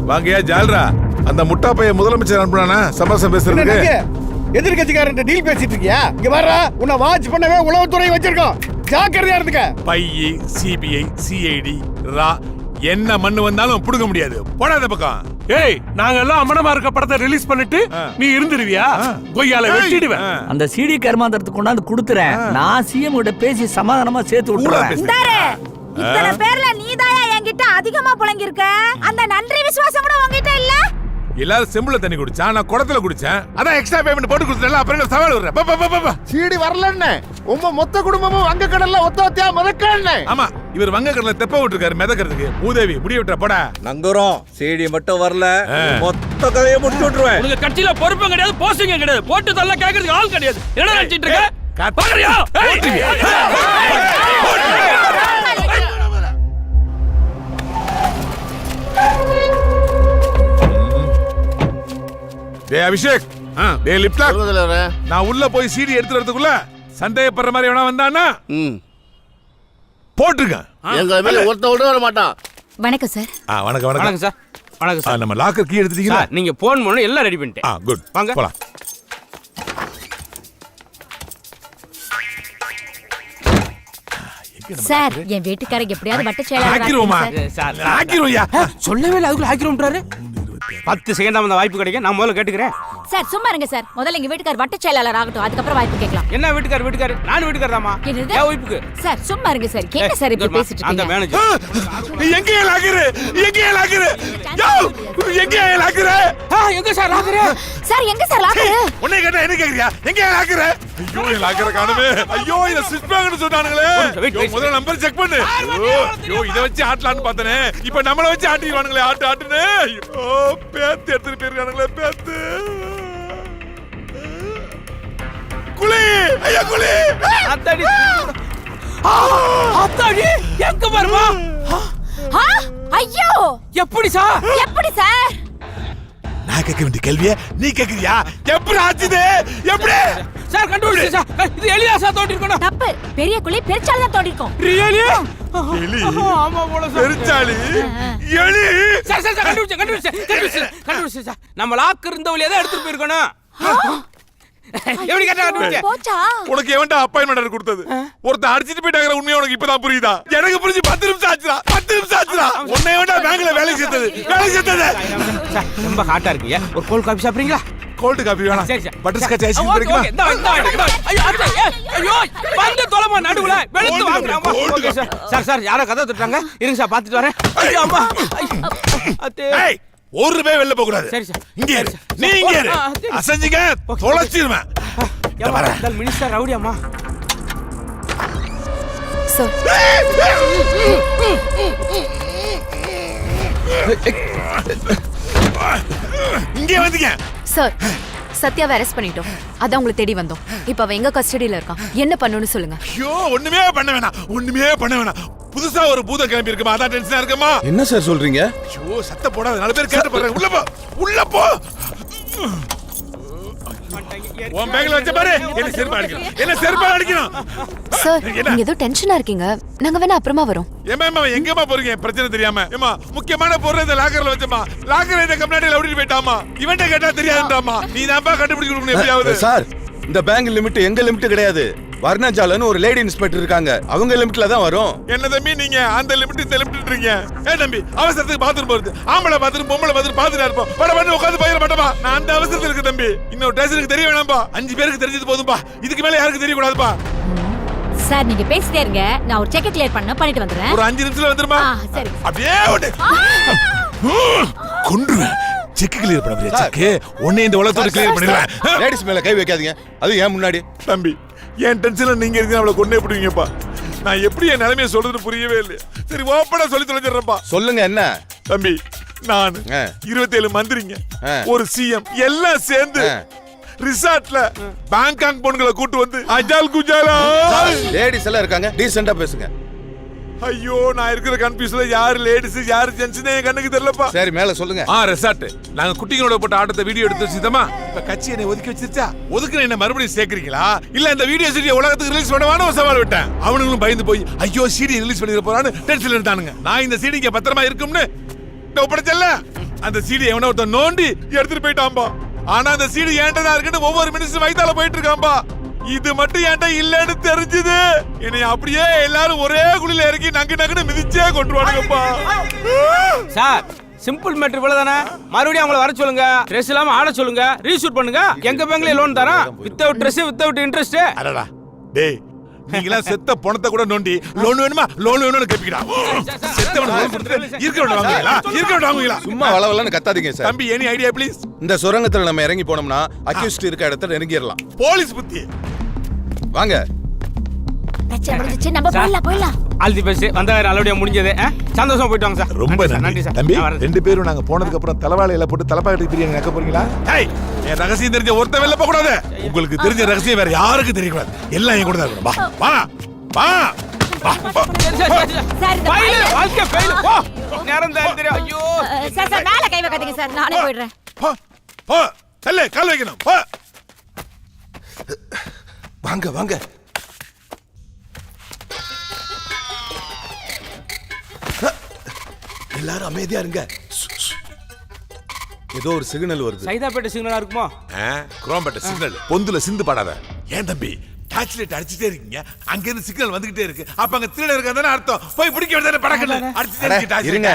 வாங்கயா ஜால்ரா, அந்த முட்டா பையன் முதலமைச்சர் அனுப்புனானா சமாசம் பேசுறதுக்கு? எதிர்கட்சிக்காரன் டீல் பேசிட்டு இருக்கியா? இங்க வர்றா, உன்னை வாட்ச் பண்ணவே உளவுத்துறை வச்சிருக்கோம், ஜாக்கிரதையா இருந்துக்க. பையி, சிபிஐ, சிஐடி, ரா என்ன மண்ணு வந்தாலும் புடுங்க முடியாது. போடாத பக்கம். ஏய், நாங்க எல்லாம் அமனமா இருக்க படத்தை ரிலீஸ் பண்ணிட்டு நீ இருந்துருவியா? கொய்யால வெட்டிடுவேன். அந்த சிடி கர்மாந்தரத்துக்கு கொண்டாந்து கொடுத்துறேன். நான் சிஎம் கிட்ட பேசி சமாதானமா சேர்த்து விட்டுறேன். இத்தனை பேர்ல நீதாயா என்கிட்ட அதிகமா புலங்கி இருக்க? அந்த நன்றி விசுவாசம் கூட உன்கிட்ட இல்ல? எல்லாரும் செம்புல தண்ணி குடிச்சா, நான் குடத்துல குடிச்சேன். அதான் எக்ஸ்ட்ரா பேமெண்ட் போட்டு கொடுத்தல. அப்புறம் சவால் விடுறேன். சீடி வரலன்னு உங்க மொத்த குடும்பமும் வங்க கடல்ல ஒத்தொத்தியா மிதக்கன்னு. ஆமா, இவர் வங்க கடல்ல தெப்ப விட்டுருக்காரு மிதக்கிறதுக்கு. மூதேவி முடிய விட்டுற போட. நங்குறோம், சீடி மட்டும் வரல, மொத்த கதையை முடிச்சு விட்டுருவேன். உங்க கட்சியில பொறுப்பும் கிடையாது, போஸ்டிங் கிடையாது, போட்டு தள்ள கேக்குறதுக்கு ஆள் கிடையாது. என்ன நினைச்சிட்டு இருக்க? பாக்குறியா? டேய் அபிஷேக், டேய் லிப்லாக், நான் உள்ள போய் சீடி எடுத்து வரதுக்குள்ள சந்தேகப்படுற மாதிரி எவனா வந்தானா போட்டுருங்க. எங்க மேல ஒருத்த விட வர மாட்டான். வணக்கம் சார். வணக்கம் வணக்கம். வணக்கம் சார். வணக்கம் சார். நம்ம லாக்கர் கீ எடுத்துட்டீங்களா? நீங்க போன் பண்ணி எல்லாம் ரெடி பண்ணிட்டேன். குட், வாங்க போலாம். சார், என் வீட்டுக்காரங்க எப்படியாவது வட்ட செயலாளர் ஆக்கிருவோமா? ஆக்கிருவோயா? சொல்லவே இல்ல, அதுக்குள்ள ஆக்கிரோம்ன்றாரு. 10 செகண்ட் அந்த வாய்ப்பு கிடைக்கும், நான் முதல்ல கேட்டுக்கிறேன். சார் சும்மா இருங்க சார். முதல்ல எங்க வீட்டுக்காரர் வட்ட செயலாளர் ஆகட்டும், அதுக்கப்புறம் வாய்ப்பு கேட்கலாம். என்ன வீட்டுக்காரர்? நானும் வீட்டுக்காரர் தாமா. என்னது? ஏன் வாய்ப்புக்கு? சார் சும்மா இருங்க சார். என்ன சார் இப்படி பேசிட்டு அந்த இருக்கீங்க? மேனேஜர் எங்க லாக்கர்? எங்க லாக்கர்? யோ, எங்க லாக்கர்? எங்க சார் லாக்கர்? சார் எங்க சார் லாக்கர்? உன்னை கேட்டா என்ன கேக்குறியா? எங்க லாக்கர்? ஐயோ, என் லாக்கரை காணுமே. ஐயோ, இத ஸ்விட்ச் பேக்னு சொன்னானுங்களே. முதல்ல நம்பர் செக் பண்ணு. ஐயோ, இத வச்சு ஆட்டலாம்னு பார்த்தனே. இப்போ நம்மள வச்சு ஆட்டிடுவானுங்களே. ஆட்டுனே. ஐயோ, பேத்து எடுத்துட்டு போயிருக்கானுங்களே. பேத்து குளி. ஐயா குளி. அத்தாடி. அத்தாடி எங்க பாருமா? ஐயோ, எப்படி சார்? எப்படி சார்? நான் கேட்க வேண்டிய கேள்வியை நீ கேக்குறியா? எப்படி ஆச்சுது? எப்படி சார் கண்டுபிடிச்சு சார்? இது எலியா சார் தோண்டி இருக்கணும். தப்பு. பெரிய குழி பெருச்சால தான் தோண்டி இருக்கும். ரியலி? எலி? ஆமா போல சார். பெருச்சாளி எலி. சார் சார் கண்டுபிடிச்சு சார். நம்ம லாக் இருந்த வழியா தான் எடுத்துட்டு போயிருக்கணும். எப்படி கேட்டா கண்டுபிடிச்ச? போச்சா? உனக்கு எவன்டா அப்பாயின்மென்ட் கொடுத்தது? ஒருத்த அடிச்சிட்டு போயிட்டாங்கற உண்மை உனக்கு இப்பதான் புரியுதா? எனக்கு புரிஞ்சு 10 நிமிஷம் ஆச்சுடா. 10 நிமிஷம் ஆச்சுடா. உன்னை எவன்டா பேங்க்ல வேலை சேர்த்தது? சார் ரொம்ப ஹாட்டா இருக்குயா. ஒரு கோல்ட் காபி சாப்பிடுறீங்களா? கோல்ட் காபி வேணாம். சரி சார். பட்டர் ஸ்காட்ச் ஐஸ்கிரீம் கிடைக்குமா? ஐயோ வந்து தொலைமா நடுவுல வெளுத்து வாங்குறாமா. Okay sir. சார் யாரோ கதை தட்டுறாங்க. இருங்க சார் பாத்துட்டு வரேன். ஐயோ அம்மா. அத்தே. ஏய், ஒரு ரூபாய் வெளில போக கூடாது. சரி சார். இங்க இரு. நீ இங்க இரு. அசஞ்சிங்க தொலைச்சிடுவேன். யாரா மினிஸ்டர் ரவுடியாமா. சார் இங்க வந்துங்க. சார், சத்யாவை அரெஸ்ட் பண்ணிட்டோம். அதான் உங்களை தேடி வந்தோம். இப்ப அவ எங்க கஸ்டடியில இருக்கான். என்ன பண்ணணும்னு சொல்லுங்க. ஐயோ, ஒண்ணுமே பண்ண வேணாம். புதுசா ஒரு பூத கிளம்பி இருக்குமா? அதான் டென்ஷனா இருக்குமா? என்ன சார் சொல்றீங்க? ஐயோ, சத்த போடாத. 4 பேர் கேட்டு போறாங்க. உள்ள போ. உன் பேக்ல வச்ச பாரு. என்ன செருப்பா அடிக்கணும். சார், நீங்க ஏதோ டென்ஷனா இருக்கீங்க. நாங்க வேணா அப்புறமா வரோம். ஏமா எங்கமா போறீங்க? பிரச்சனை தெரியாம. ஏமா முக்கியமான பொருள் இந்த லாக்கர்ல வச்சமா. லாக்கர் இந்த கம்ப்ளைண்ட்ல ஓடிட்டு போயிட்டாமா. இவன்ட்ட கேட்டா தெரியாதுன்றாமா. நீ தான்ப்பா கண்டுபிடிச்சு கொடுக்கணும் எப்படியாவது. சார், இந்த பேங்க் லிமிட் எங்க லிமிட் கிடையாது. வர்ணஜாலன்னு ஒரு லேடி இன்ஸ்பெக்டர் இருக்காங்க. அவங்க லிமிட்ல தான் வரும். என்ன தம்பி நீங்க அந்த லிமிட் இந்த லிமிட்ன்றீங்க? தம்பி, அவசரத்துக்கு பாத்ரூம் போறது. ஆம்பளை பாத்ரூம் பொம்பளை பாத்ரூம் பாத்துட்டா இருப்போம். பட உட்காந்து போயிட மாட்டோமா? நான் அந்த அவசரத்துல இருக்கு தம்பி. இன்னொரு ஸ்டேஷனுக்கு தெரிய வேணாம்பா. 5 பேருக்கு தெரிஞ்சது போதும்பா. இதுக்கு மேல யாருக்கு தெரிய கூடாதுப்பா. சார் நீங்க பேசிட்டே இருங்க. நான் ஒரு செக் கிளியர் பண்ணிட்டு வந்துறேன். ஒரு 5 நிமிஷத்துல வந்துருமா? சரி. அப்படியே ஓடு. கொன்றுவேன். செக் கிளியர் பண்ண முடியாது. செக் ஒண்ணே இந்த உலகத்தோட கிளியர் பண்ணிடுவேன். லேடிஸ் மேல கை வைக்காதீங்க. அது ஏன் முன்னாடி? தம்பி, என் டென்ஷன்ல நீங்க இருக்கீங்க. அவளை கொன்னே பிடிவீங்கப்பா. நான் எப்படி என் நிலைமையை சொல்றது புரியவே இல்லை. சரி ஓப்பனா சொல்லி தொலைஞ்சிடறேன்ப்பா. சொல்லுங்க என்ன? தம்பி, நான் 27 மந்திரிங்க, ஒரு சிஎம் எல்லாம் சேர்ந்து ரிசார்ட்ல பேங்காங் பொண்ணுங்களை கூட்டு வந்து அஜால் குஜாலா லேடிஸ் எல்லாம் இருக்காங்க. டீசென்ட்டா பேசுங்க. ஐயோ, நான் இருக்கிற கன்ஃபியூஸ்ல யாரு லேடிஸ் யாரு ஜென்ட்ஸ்னே என் கண்ணுக்கு தெரியலப்பா. சரி மேல சொல்லுங்க. ரெசார்ட் நாங்க குட்டிகளோட போட்ட ஆட்டத்தை வீடியோ எடுத்து வச்சுதமா. இப்ப கட்சி என்னை ஒதுக்கி வச்சிருச்சா? ஒதுக்குற என்ன மறுபடியும் சேர்க்கிறீங்களா? இல்ல இந்த வீடியோ சீடியை உலகத்துக்கு ரிலீஸ் பண்ணுவான்னு ஒரு சவால் விட்டேன். அவனுங்களும் பயந்து போய் ஐயோ சீடி ரிலீஸ் பண்ணிட போறான்னு டென்ஷன்ல இருந்தானுங்க. நான் இந்த சீடி இங்க பத்திரமா இருக்கும்னு ஒப்படைச்சல. அந்த சீடி எவனோ ஒருத்தன் நோண்டி எடுத்துட்டு போயிட்டான்பா. ஆனா அந்த சீடி ஏன்டா இருக்குன்னு ஒவ்வொரு மினிஸ்டர் வயித்தால போயிட்டு இருக்கான்பா. இது மட்டும் ஏன்டா இல்லன்னு தெரிஞ்சது என்னை அப்படியே எல்லாரும் ஒரே குழியில இறக்கி நங்குன்னு மிதிச்சே கொண்டுருவானுங்கப்பா. சார் சிம்பிள் மேட்டர் இவ்வளவுதானே. மறுபடியும் அவங்கள வர சொல்லுங்க, ட்ரெஸ் இல்லாம ஆட சொல்லுங்க, ரீஷூட் பண்ணுங்க. எங்க பேங்க்ல லோன் தரோம், வித்தவுட் ட்ரெஸ் வித்தவுட் இன்ட்ரெஸ்ட். அடடா டேய், நீங்களா செத்த பணத்தை கூட நோண்டி லோன் வேணுமா லோன் வேணும்னு கேப்பீங்கடா. செத்தவன லோன் கொடுத்துட்டு இருக்கவன வாங்குவீங்களா? சும்மா வளவலன்னு கத்தாதீங்க சார். தம்பி எனி ஐடியா ப்ளீஸ்? இந்த சுரங்கத்துல நம்ம இறங்கி போனோம்னா அக்யூஸ்ட் இருக்க இடத்துல நெருங்கிடலாம். போலீஸ் புத்தி வாங்க. நம்ம போயிடலாம். All the best. வந்த நல்லபடியா முடிஞ்சது. சந்தோஷமா போயிட்டு வாங்க சார். ரொம்ப நன்றி சார். தம்பி, நான் வரேன். ரெண்டு பேரும் நாங்க போனதுக்கு அப்புறம் தலவாழையில போட்டு தலப்பாக்கட்டி பிரியாணி நக்க போறீங்களா? ஏய், என் ரகசியம் தெரிஞ்ச ஒருத்த வெளில போக கூடாது. உங்களுக்கு தெரிஞ்ச ரகசியம் வேற யாருக்கும் தெரிய கூடாது. எல்லாம் என் கூட தான் இருக்கணும். வா வா வா. சார் ஃபைல் வாழ்க்கை ஃபைல் போ. நேரம் தான் தெரியும். ஐயோ சார் மேல கை வைக்காதீங்க சார், நானே போயிடுறேன். போ போ, தல்லே கால் வைக்கணும். போ. வாங்க வாங்க. எல்லாரும் அமைதியா இருங்க. ஏதோ ஒரு சிக்னல் வருது. சைதாப்பேட்டை சிக்னலா இருக்குமோ? குரோம்பேட்டை சிக்னல். பொந்துல சிந்து பாடாத. ஏன் தம்பி டார்ச் லைட் அடிச்சிட்டே இருக்கீங்க? அங்க இருந்து சிக்னல் வந்துகிட்டே இருக்கு. அப்ப அங்க திருட இருக்கறதானே அர்த்தம். போய் பிடிக்க வேண்டியதானே படக்கல. அடிச்சிட்டே இருக்கு டார்ச். இருங்க.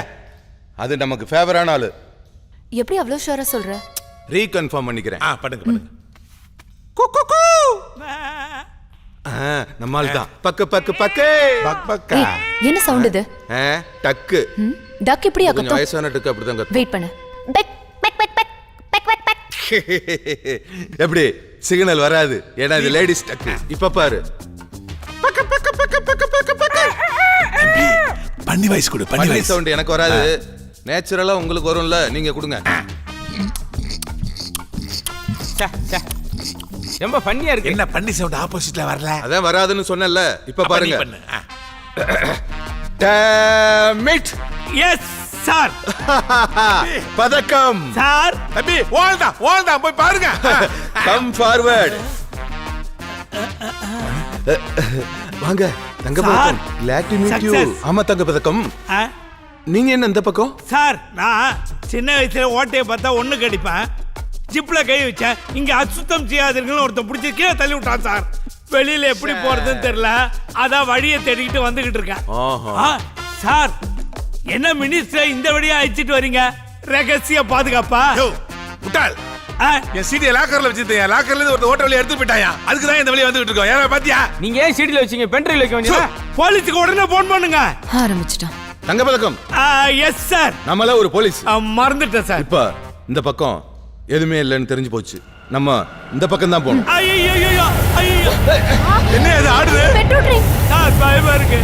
அது நமக்கு ஃபேவரான ஆளு. எப்படி அவ்வளவு ஷூரா சொல்ற? ரீகன்ஃபார்ம் பண்ணிக்கிறேன். பண்ணுங்க. நம்ம ஆள் தான். பக்கு பக்கு பக்கு. பக் பக்கா. ஏய், என்ன சவுண்ட் இது? டக்கு. டக் இப்படியா கொஞ்சம் கத்தும்? வயசான டக்கு அப்படிதான் கத்தும். வெயிட் பண்ணு. பெக் பெக் பெக் பெக் பெக் பெக் பெக். எப்படி சிக்னல் வராது? ஏன்னா இது லேடிஸ் டக்கு. இப்ப பாரு. தம்பி பண்ணி வயசு கொடு. பண்ணி வயசு சவுண்ட் எனக்கு வராது. நேச்சுரலா உங்களுக்கு வரும்ல, நீங்க கொடுங்க. ரொம்ப ஃபன்னியா இருக்கு. என்ன பண்ணி சவுண்ட் ஆப்போசிட்ல வரல? அதான் வராதுன்னு சொன்னேன்ல. இப்ப பாருங்க. பண்ணு. Damn it. Yes sir. பதக்கம். சார் தம்பி ஓல்டா போய் பாருங்க. Come forward. வாங்க தங்க பதக்கம். Glad to meet you. Success. ஆமா தங்க பதக்கம். நீங்க என்ன இந்த பக்கம்? சார் நான் சின்ன வயசுல ஓட்டையை பார்த்தா ஒண்ணு கடிப்பேன். ஜிப்ல கை வச்சேன். இங்க அசுத்தம் செய்யாதீங்கன்னு ஒருத்தன் பிடிச்சி கீழே தள்ளி விட்டான் சார். வெளியில எப்படி போறதுன்னு தெரியல. அதான் வழியை தேடிக்கிட்டு வந்துகிட்டு இருக்கேன். சார் என்ன மினிஸ்டர் இந்த வழியா அழைச்சிட்டு வரீங்க? ரகசிய பாதுகாப்பா? யோ முட்டாள். என் சீடியை லாக்கர்ல வச்சிருந்தேன். லாக்கர்ல இருந்து ஒரு ஓட்ட வழியா எடுத்து போயிட்டாயா. அதுக்கு தான் இந்த வழியா வந்துகிட்டு இருக்கோம். யாரா பாத்தியா? நீங்க ஏன் சீடில வச்சீங்க? பென்ட்ரைவ்ல வைக்க வேண்டியதா? போலீஸுக்கு உடனே போன் பண்ணுங்க. ஆரம்பிச்சிட்டான். தங்க பதக்கம். Yes sir. நம்மள ஒரு போலீஸ். மறந்துட்டேன் சார். இப்ப இந்த பக்கம் எதுவுமே இல்லைன்னு தெரிஞ்சு போச்சு. நம்ம இந்த பக்கம் தான் போகணும். ஐயோ என்ன இது ஆடுது? Metro train. சார் பயமா இருக்கு.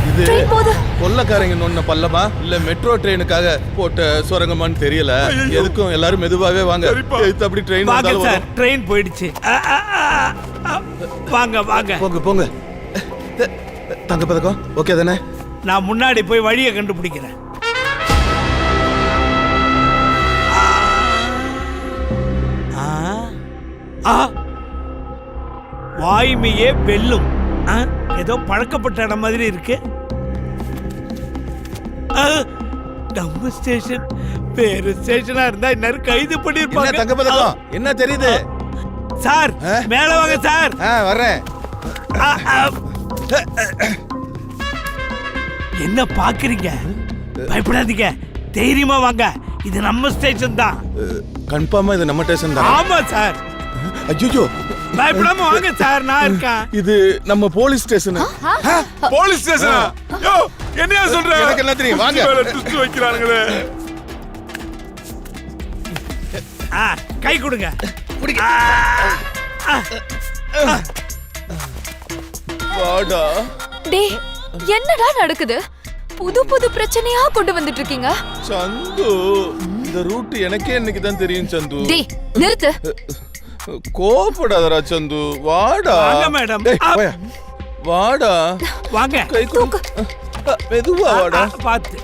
இது ட்ரெயின் போகுது. கொள்ளக்காரங்க நொன்ன பல்லமா இல்ல மெட்ரோ ட்ரெயினுக்காக போட்ட சுரங்கமான்னு தெரியல. எதுக்கும் எல்லாரும் மெதுவாவே வாங்க. எடுத்து அப்படி ட்ரெயின் வாங்க வந்தாலும் சார், ட்ரெயின் போயிடுச்சு. வாங்க வாங்க. போங்க போங்க. தங்க பதக்கம் ஓகே தானே? நான் முன்னாடி போய் வழியை கண்டுபிடிக்கிறேன். வாய்மையே வெல்லும். ஏதோ பழக்கப்பட்ட இடம் மாதிரி இருக்கு. நம்ம ஸ்டேஷன் வேற ஸ்டேஷனா இருந்தா இன்னும் கைது என்ன பண்ணிருப்பாங்க. தங்க பதக்கம் என்ன தெரியுது? சார் மேல வாங்க சார். வர்றேன். என்ன பாக்குறீங்க? பயப்படாதீங்க, தைரியமா வாங்க. இது நம்ம ஸ்டேஷன் தான். கன்ஃபார்மா இது நம்ம ஸ்டேஷன் தான். ஆமா சார். ஐயோ பயப்படாம வாங்க சார், நான் இருக்கேன். இது நம்ம போலீஸ் ஸ்டேஷன். போலீஸ் ஸ்டேஷனா? யோ என்னையா சொல்ற? எனக்கு என்ன தெரியும்? வாங்க. ட்விஸ்ட் வைக்கறானுங்களே. கை கொடுங்க. வாடா. டேய் என்னடா நடக்குது? புது புது பிரச்சனையா கொண்டு வந்துட்டு இருக்கீங்க. சந்து இந்த ரூட் எனக்கே இன்னைக்கு தான் தெரியும் சந்து. டேய் நிறுத்து. கோபப்படாதடா சந்து. வாடா. வாங்க மேடம். வாடா. வாங்க. கை கொடு. மெதுவா வாடா. பாத்து.